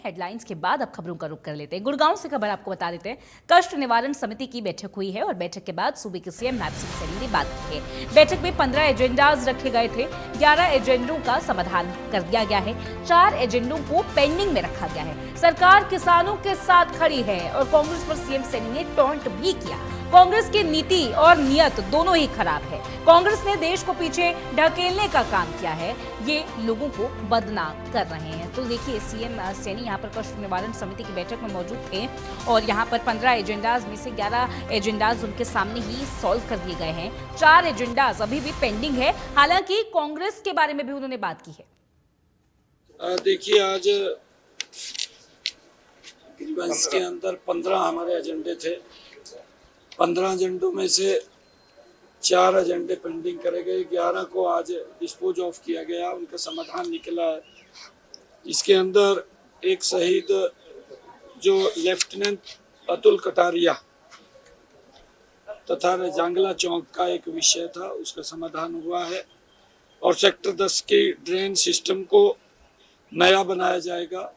Headlines के बाद अब खबरों का रुख कर लेते हैं। गुड़गांव से खबर आपको बता देते हैं। कष्ट निवारण समिति की बैठक हुई है और बैठक के बाद सूबे के सीएम नैब सिंह सैनी ने बात की है। बैठक में 15 एजेंडाज रखे गए थे। 11 एजेंडों का समाधान कर दिया गया है। 4 एजेंडों को पेंडिंग में रखा गया है। सरकार किसानों के साथ खड़ी है और कांग्रेस पर सीएम सैनी ने टॉन्ट भी किया। कांग्रेस की नीति और नियत दोनों ही खराब है। कांग्रेस ने देश को पीछे ढकेलने का काम किया है। ये लोगों को बदनाम कर रहे हैं। तो देखिए, सीएम सैनी यहाँ पर कष्ट निवारण समिति की बैठक में मौजूद थे और यहाँ पर 15 एजेंडाज में से 11 एजेंडाज उनके सामने ही सॉल्व कर दिए गए हैं। 4 एजेंडाज अभी भी पेंडिंग है। हालांकि कांग्रेस के बारे में भी उन्होंने बात की है। देखिए, आज इसके अंदर 15 हमारे एजेंडे थे। 15 एजेंडों में से 4 एजेंडे पेंडिंग करे गए। 11 को आज डिस्पोज ऑफ किया गया, उनका समाधान निकला है। इसके अंदर एक शहीद जो लेफ्टिनेंट अतुल कटारिया तथा जांगला चौक का एक विषय था, उसका समाधान हुआ है। और सेक्टर 10 की ड्रेन सिस्टम को नया बनाया जाएगा,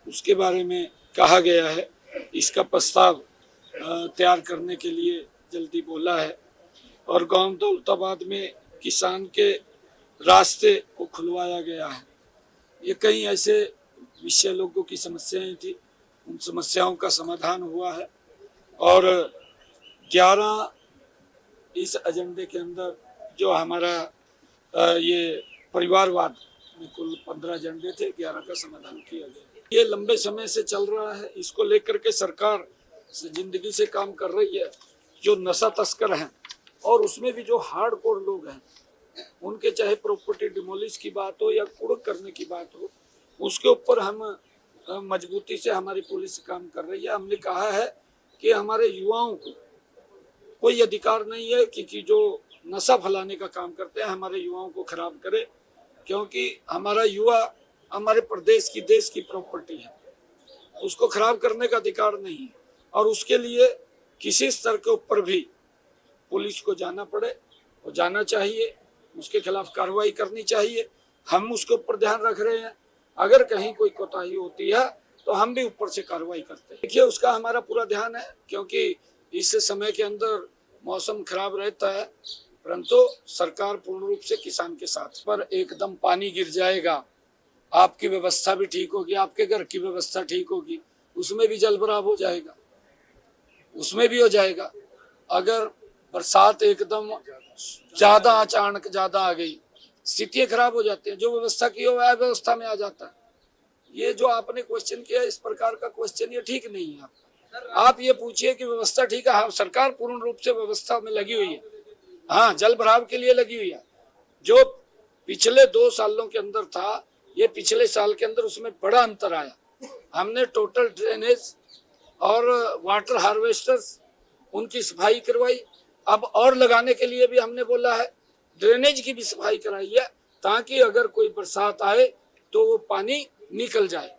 उसके बारे में कहा गया है। इसका प्रस्ताव तैयार करने के लिए जल्दी बोला है। और गांव दौलताबाद में किसान के रास्ते को खुलवाया गया है। ये कई ऐसे विषय लोगों की समस्याएं थी, उन समस्याओं का समाधान हुआ है। और 11 इस एजेंडे के अंदर जो हमारा ये परिवारवाद में कुल 15 एजेंडे थे, 11 का समाधान किया गया। ये लंबे समय से चल रहा है। इसको लेकर के सरकार जिंदगी से काम कर रही है। जो नशा तस्कर हैं और उसमें भी जो हार्डकोर लोग हैं, उनके चाहे प्रॉपर्टी डिमोलिश की बात हो या कुड़ करने की बात हो, उसके ऊपर हम मजबूती से हमारी पुलिस काम कर रही है। हमने कहा है कि हमारे युवाओं को कोई अधिकार नहीं है कि जो नशा फैलाने का काम करते हैं हमारे युवाओं को खराब करे, क्योंकि हमारा युवा हमारे प्रदेश की, देश की प्रॉपर्टी है, उसको खराब करने का अधिकार नहीं है। और उसके लिए किसी स्तर के ऊपर भी पुलिस को जाना पड़े और जाना चाहिए, उसके खिलाफ कार्रवाई करनी चाहिए। हम उसके ऊपर ध्यान रख रहे हैं। अगर कहीं कोई कोताही होती है तो हम भी ऊपर से कार्रवाई करते हैं। देखिए, उसका हमारा पूरा ध्यान है, क्योंकि इस समय के अंदर मौसम खराब रहता है, परंतु सरकार पूर्ण रूप से किसान के साथ। पर एकदम पानी गिर जाएगा, आपकी व्यवस्था भी ठीक होगी, आपके घर की व्यवस्था ठीक होगी, उसमें भी जल भराव हो जाएगा, उसमें भी हो जाएगा। अगर बरसात एकदम ज्यादा अचानक ज्यादा आ गई, स्थितियां खराब हो जाती है। जो व्यवस्था की हो वह व्यवस्था में आ जाता है। ये जो आपने क्वेश्चन किया, इस प्रकार का क्वेश्चन ये ठीक नहीं है। आप ये पूछिए कि व्यवस्था ठीक है। हाँ, सरकार पूर्ण रूप से व्यवस्था में लगी हुई है। हाँ, जल भराव के लिए लगी हुई है। जो पिछले 2 सालों के अंदर था, ये पिछले साल के अंदर उसमें बड़ा अंतर आया। हमने टोटल ड्रेनेज और वाटर हार्वेस्टर्स उनकी सफाई करवाई। अब और लगाने के लिए भी हमने बोला है, ड्रेनेज की भी सफाई कराई है, ताकि अगर कोई बरसात आए तो वो पानी निकल जाए।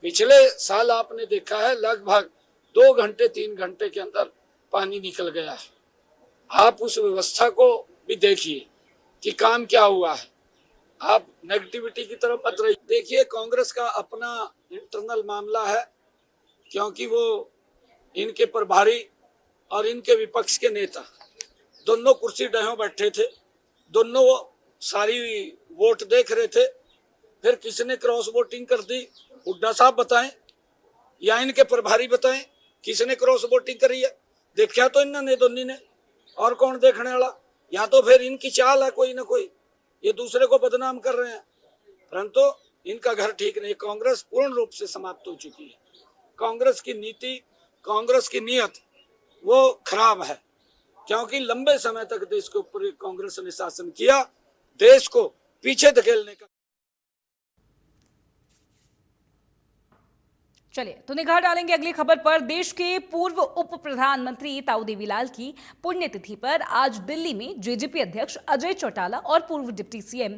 पिछले साल आपने देखा है लगभग 2 घंटे 3 घंटे के अंदर पानी निकल गया है। आप उस व्यवस्था को भी देखिए कि काम क्या हुआ है। आप नेगेटिविटी की तरफ मत रहिए। देखिए, कांग्रेस का अपना इंटरनल मामला है, क्योंकि वो इनके प्रभारी और इनके विपक्ष के नेता दोनों कुर्सी डहों बैठे थे, दोनों सारी वोट देख रहे थे। फिर किसने क्रॉस वोटिंग कर दी, हुड्डा साहब बताएं या इनके प्रभारी बताएं किसने क्रॉस वोटिंग करी है। देखा तो इन्होंने दोनों ने, और कौन देखने वाला। या तो फिर इनकी चाल है कोई ना कोई, ये दूसरे को बदनाम कर रहे हैं, परंतु इनका घर ठीक नहीं। कांग्रेस पूर्ण रूप से समाप्त हो चुकी है। कांग्रेस की नीति, कांग्रेस की नीयत वो खराब है, क्योंकि लंबे समय तक देश के ऊपर कांग्रेस ने शासन किया, देश को पीछे धकेलने का। चलिए, तो निगाह डालेंगे अगली खबर पर। देश के पूर्व उप प्रधानमंत्री ताऊ देवीलाल की पुण्यतिथि पर आज दिल्ली में जेजेपी अध्यक्ष अजय चौटाला और पूर्व डिप्टी सीएम